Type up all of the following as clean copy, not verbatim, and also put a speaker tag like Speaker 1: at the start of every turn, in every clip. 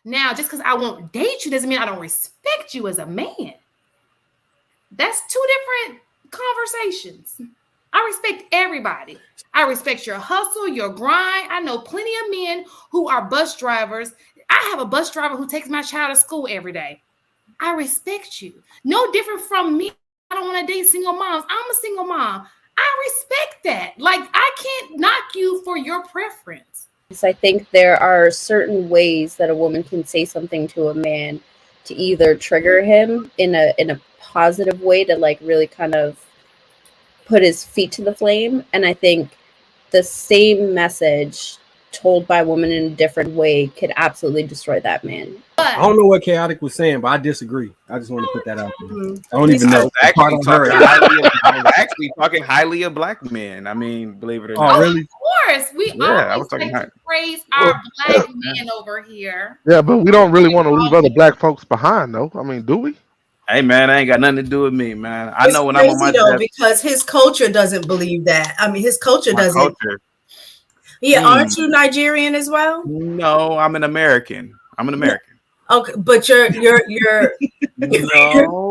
Speaker 1: Now, just because I won't date you doesn't mean I don't respect you as a man. That's two different conversations. I respect everybody. I respect your hustle, your grind. I know plenty of men who are bus drivers. I have a bus driver who takes my child to school every day. I respect you. No different from me. I don't want to date single moms. I'm a single mom. I respect that. Like, I can't knock you for your preference.
Speaker 2: I think there are certain ways that a woman can say something to a man to either trigger him in a positive way to like really kind of put his feet to the flame. And I think the same message told by a woman in a different way could absolutely destroy that man.
Speaker 3: I don't know what Chaotic was saying, but I disagree. I just want to put that out there. I don't even know.
Speaker 4: I was actually talking highly of black men. I mean, believe it or not.
Speaker 3: Oh, really?
Speaker 1: Of course. We always like to praise our black men over here.
Speaker 5: Yeah, but we don't really want to leave other black folks behind, though. I mean, do we?
Speaker 4: Hey, man, I ain't got nothing to do with me, man. I know when I'm on my
Speaker 6: desk, because his culture doesn't believe that. I mean, his culture doesn't.
Speaker 4: Culture.
Speaker 6: Yeah, aren't you Nigerian as well?
Speaker 4: No, I'm an American. I'm an American.
Speaker 6: Okay, but you're
Speaker 4: no.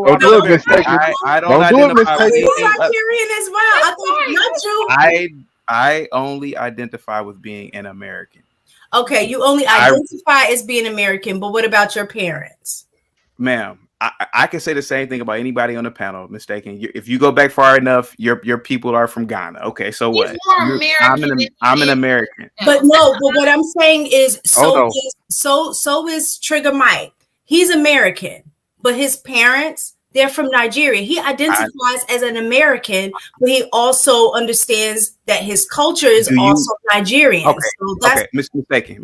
Speaker 5: Don't do it, mistake.
Speaker 4: I don't identify with
Speaker 6: anything. You're Nigerian as well. I thought not you.
Speaker 4: I only identify with being an American.
Speaker 6: Okay, you only identify as being American, but what about your parents?
Speaker 4: Ma'am, I can say the same thing about anybody on the panel. Mistaken. If you go back far enough, your people are from Ghana. Okay, so
Speaker 1: He's
Speaker 4: what?
Speaker 1: More American
Speaker 4: I'm an American.
Speaker 6: But what I'm saying is, so is Trigger Mike. He's American, but his parents, they're from Nigeria. He identifies as an American, but he also understands that his culture is also Nigerian.
Speaker 4: Okay,
Speaker 6: so that's
Speaker 4: mistaken.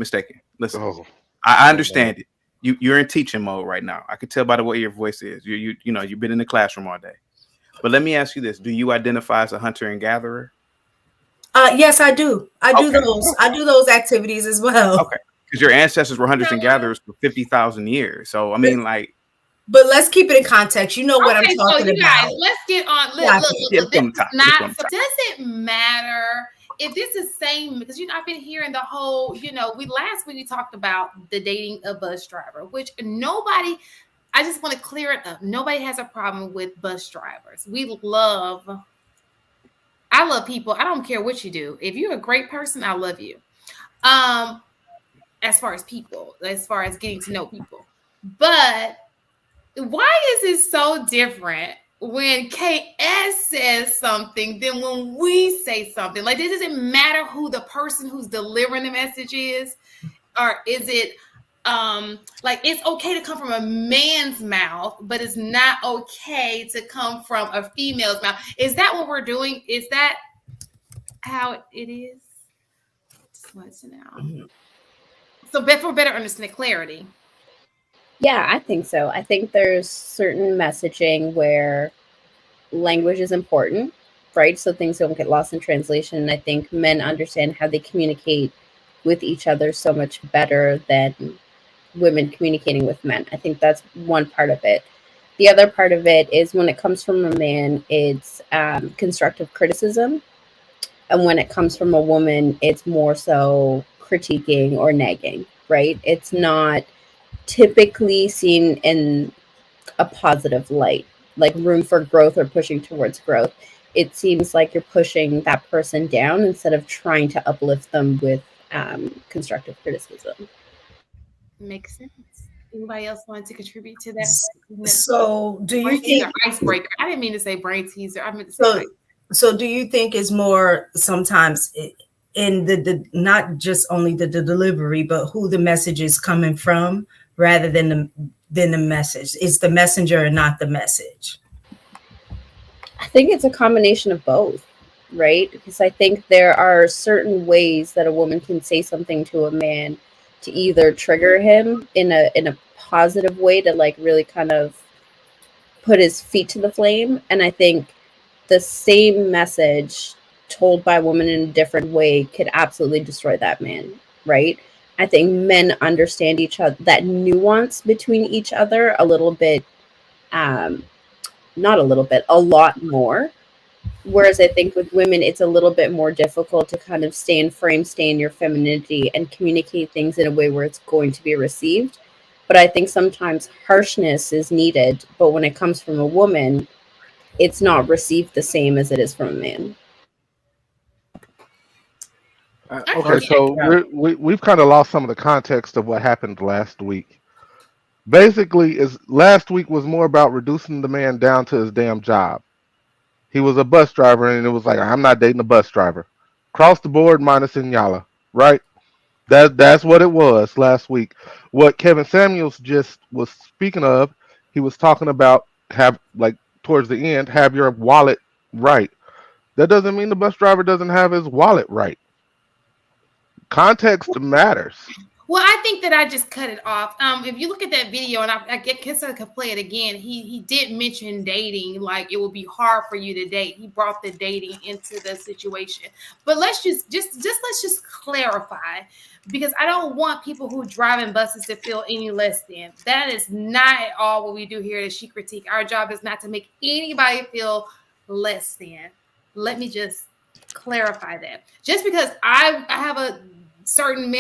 Speaker 4: Listen, I understand it. You're in teaching mode right now. I could tell by the way your voice is. You've been in the classroom all day. But let me ask you this: do you identify as a hunter and gatherer?
Speaker 6: Yes, I do. I do those activities as well.
Speaker 4: Okay, because your ancestors were hunters and gatherers for 50,000 years. So I mean, like.
Speaker 6: But let's keep it in context. You know what I'm talking about.
Speaker 1: Guys, let's get on. Look, does it matter if this is same? Because I've been hearing the whole. Last week we talked about the dating a bus driver, which nobody. I just want to clear it up. Nobody has a problem with bus drivers. I love people. I don't care what you do. If you're a great person, I love you. As far as people, as far as getting to know people, but. Why is it so different when KS says something than when we say something? Like, it doesn't matter who the person who's delivering the message is, or is it like it's okay to come from a man's mouth, but it's not okay to come from a female's mouth? Is that what we're doing? Is that how it is? Just wanted to know. So, for better understanding clarity.
Speaker 2: Yeah, I think so. I think there's certain messaging where language is important, right? So things don't get lost in translation. I think men understand how they communicate with each other so much better than women communicating with men. I think that's one part of it. The other part of it is when it comes from a man, it's constructive criticism. And when it comes from a woman, it's more so critiquing or nagging, right? It's not typically seen in a positive light, like room for growth or pushing towards growth. It seems like you're pushing that person down instead of trying to uplift them with constructive criticism.
Speaker 1: Makes sense. Anybody else want to contribute to that?
Speaker 6: So do you think
Speaker 1: icebreaker? I didn't mean to say brain teaser. I meant to say
Speaker 6: so do you think it's more sometimes in the not just only the delivery, but who the message is coming from rather than the message? It's the messenger and not the message.
Speaker 2: I think it's a combination of both, right? Because I think there are certain ways that a woman can say something to a man to either trigger him in a positive way to like really kind of put his feet to the flame. And I think the same message told by a woman in a different way could absolutely destroy that man, right? I think men understand each other, that nuance between each other a little bit, not a little bit, a lot more. Whereas I think with women, it's a little bit more difficult to kind of stay in frame, stay in your femininity and communicate things in a way where it's going to be received. But I think sometimes harshness is needed, but when it comes from a woman, it's not received the same as it is from a man.
Speaker 5: Okay, so we've kind of lost some of the context of what happened last week. Basically, last week was more about reducing the man down to his damn job. He was a bus driver, and it was like, I'm not dating a bus driver. Across the board, minus Inyala, right? That's what it was last week. What Kevin Samuels just was speaking of, he was talking about towards the end, have your wallet right. That doesn't mean the bus driver doesn't have his wallet right. Context matters.
Speaker 1: Well, I think that I just cut it off. If you look at that video, and I guess I could play it again, he did mention dating, like it would be hard for you to date. He brought the dating into the situation. But let's just clarify, because I don't want people who drive in buses to feel any less than. That is not at all what we do here at She Critique. Our job is not to make anybody feel less than. Let me just clarify that. Just because I have a certain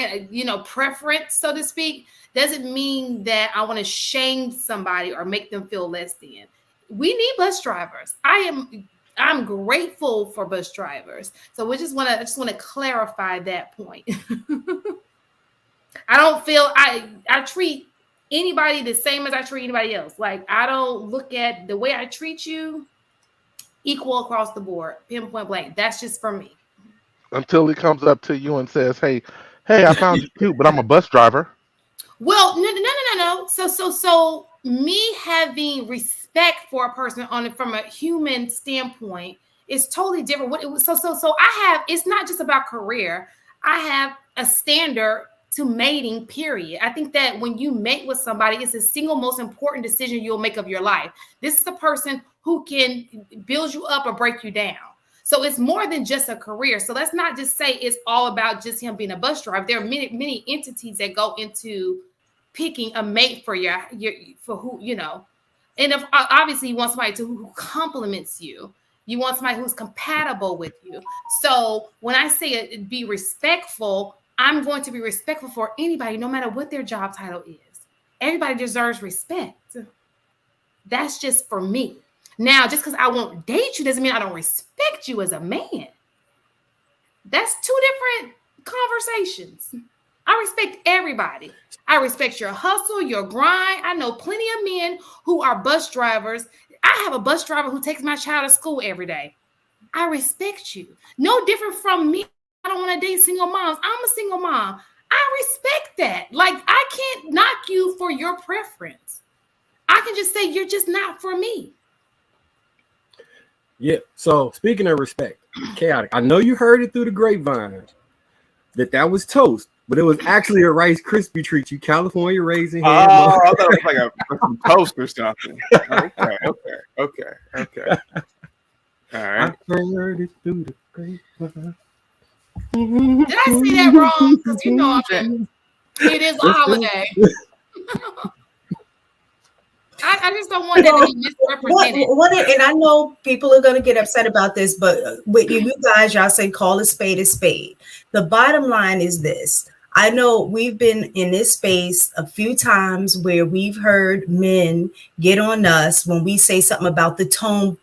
Speaker 1: preference, so to speak, doesn't mean that I want to shame somebody or make them feel less than. We need bus drivers. I'm grateful for bus drivers. So I just want to clarify that point. I don't feel I treat anybody the same as I treat anybody else. Like, I don't look at the way I treat you equal across the board, pinpoint blank. That's just for me.
Speaker 5: Until he comes up to you and says, hey, I found you cute, but I'm a bus driver.
Speaker 1: Well, no. So me having respect for a person from a human standpoint is totally different. So I have, it's not just about career. I have a standard to mating, period. I think that when you mate with somebody, it's the single most important decision you'll make of your life. This is the person who can build you up or break you down. So it's more than just a career. So let's not just say it's all about just him being a bus driver. There are many entities that go into picking a mate for who, and if obviously you want somebody who compliments you. You want somebody who's compatible with you. So when I say be respectful, I'm going to be respectful for anybody, no matter what their job title is. Everybody deserves respect. That's just for me. Now, just because I won't date you doesn't mean I don't respect you as a man. That's two different conversations. I respect everybody. I respect your hustle, your grind. I know plenty of men who are bus drivers. I have a bus driver who takes my child to school every day. I respect you. No different from me. I don't want to date single moms. I'm a single mom. I respect that. Like, I can't knock you for your preference. I can just say you're just not for me.
Speaker 3: Yeah. So speaking of respect, chaotic. I know you heard it through the grapevine that was toast, but it was actually a Rice Krispie treat. You California raisin.
Speaker 4: Oh, I thought it was like a toast or something. Okay. All right.
Speaker 3: I heard it through the grapevine.
Speaker 1: Did I say that wrong? Because it is a holiday. I just don't want that to be misrepresented.
Speaker 6: And I know people are going to get upset about this, but with you guys, y'all say call a spade a spade. The bottom line is this. I know we've been in this space a few times where we've heard men get on us when we say something about the tone,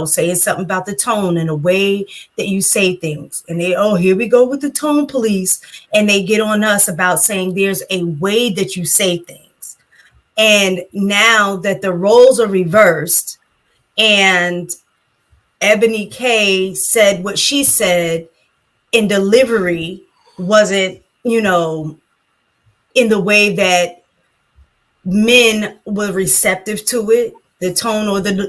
Speaker 6: saying something about the tone and the way that you say things. And here we go with the tone police. And they get on us about saying there's a way that you say things. And now that the roles are reversed and Ebony K said what she said in delivery wasn't, in the way that men were receptive to it, the tone or the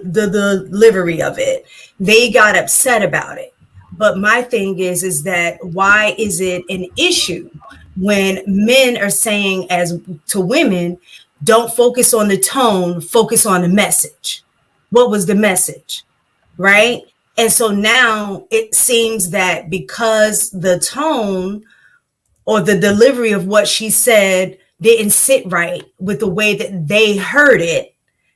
Speaker 6: delivery of it, they got upset about it. But my thing is that why is it an issue when men are saying as to women, don't focus on the tone, focus on the message. What was the message, right? And so now it seems that because the tone or the delivery of what she said didn't sit right with the way that they heard it,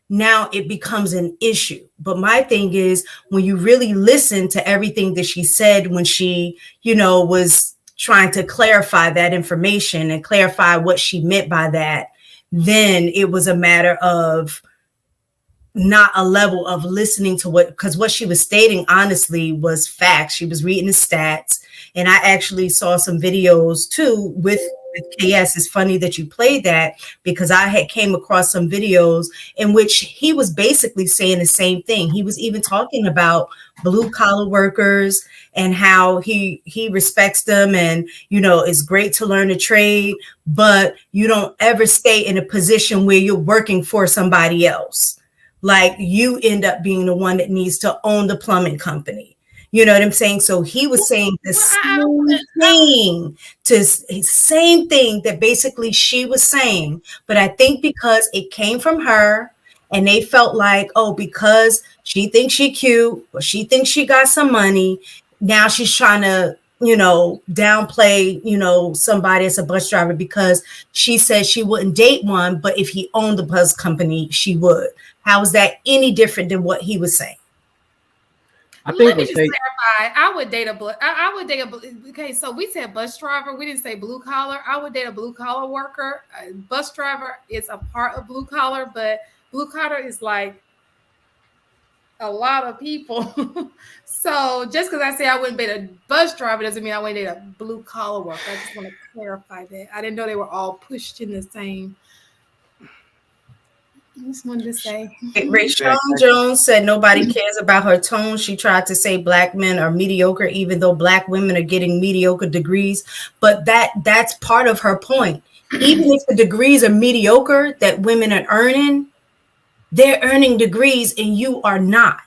Speaker 6: now it becomes an issue. But my thing is, when you really listen to everything that she said when she, was trying to clarify that information and clarify what she meant by that, then it was a matter of not a level of listening to because what she was stating honestly was facts. She was reading the stats, and I actually saw some videos too with KS. It's funny that you played that, because I had came across some videos in which he was basically saying the same thing. He was even talking about blue collar workers and how he respects them, and it's great to learn a trade, but you don't ever stay in a position where you're working for somebody else. Like, you end up being the one that needs to own the plumbing company. You know what I'm saying? So he was saying the same thing that basically she was saying. But I think because it came from her, and they felt like, oh, because she thinks she cute, or she thinks she got some money, now she's trying to, downplay, somebody as a bus driver, because she said she wouldn't date one, but if he owned the bus company, she would. How is that any different than what he was saying?
Speaker 1: Let me just clarify. I would date a okay, so we said bus driver. We didn't say blue collar. I would date a blue collar worker. Bus driver is a part of blue collar, but blue collar is like a lot of people. So just because I say I wouldn't date a bus driver doesn't mean I wouldn't date a blue collar worker. I just want to clarify that. I didn't know they were all pushed in the same. I just wanted to say.
Speaker 6: Rachel Jones said nobody cares about her tone. She tried to say black men are mediocre, even though black women are getting mediocre degrees. But that's part of her point. Even if the degrees are mediocre that women are earning, they're earning degrees and you are not.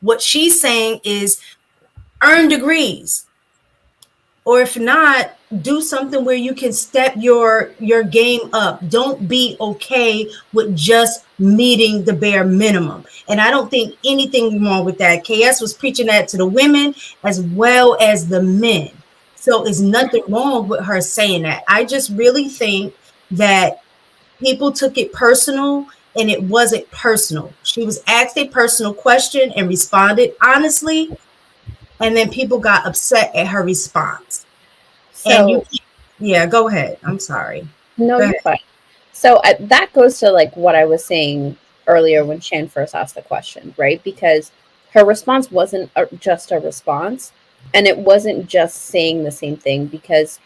Speaker 6: What she's saying is earn degrees. Or if not, do something where you can step your game up. Don't be okay with just meeting the bare minimum. And I don't think anything wrong with that. KS was preaching that to the women as well as the men. So there's nothing wrong with her saying that. I just really think that people took it personal, and it wasn't personal. She was asked a personal question and responded honestly, and then people got upset at her response. So, go ahead. I'm sorry.
Speaker 2: No, you're fine. So that goes to like what I was saying earlier when Shan first asked the question, right? Because her response wasn't just a response, and it wasn't just saying the same thing, because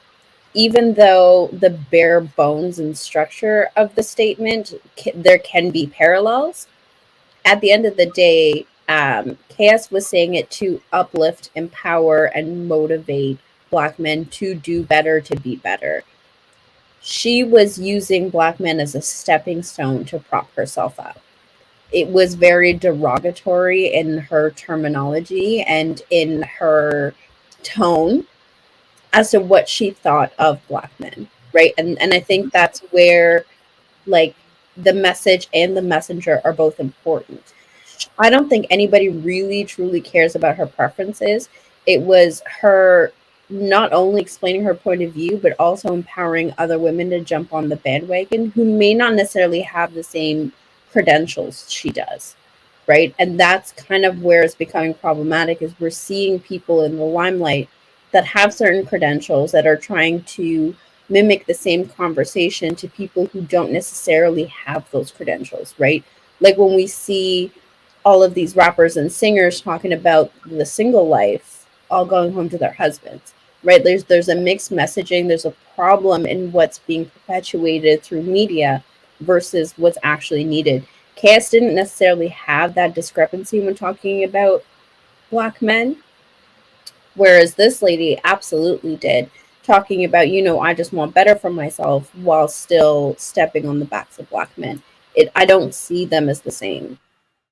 Speaker 2: even though the bare bones and structure of the statement, there can be parallels. At the end of the day, KS was saying it to uplift, empower, and motivate Black men to do better, to be better. She was using Black men as a stepping stone to prop herself up. It was very derogatory in her terminology and in her tone as to what she thought of Black men, right? And I think that's where, like, the message and the messenger are both important. I don't think anybody really truly cares about her preferences. It was her not only explaining her point of view, but also empowering other women to jump on the bandwagon who may not necessarily have the same credentials she does, right? And that's kind of where it's becoming problematic, is we're seeing people in the limelight that have certain credentials that are trying to mimic the same conversation to people who don't necessarily have those credentials, right? Like when we see all of these rappers and singers talking about the single life, all going home to their husbands, right? There's a mixed messaging. There's a problem in what's being perpetuated through media versus what's actually needed. KS didn't necessarily have that discrepancy when talking about Black men, whereas this lady absolutely did, talking about, I just want better for myself while still stepping on the backs of Black men. I don't see them as the same.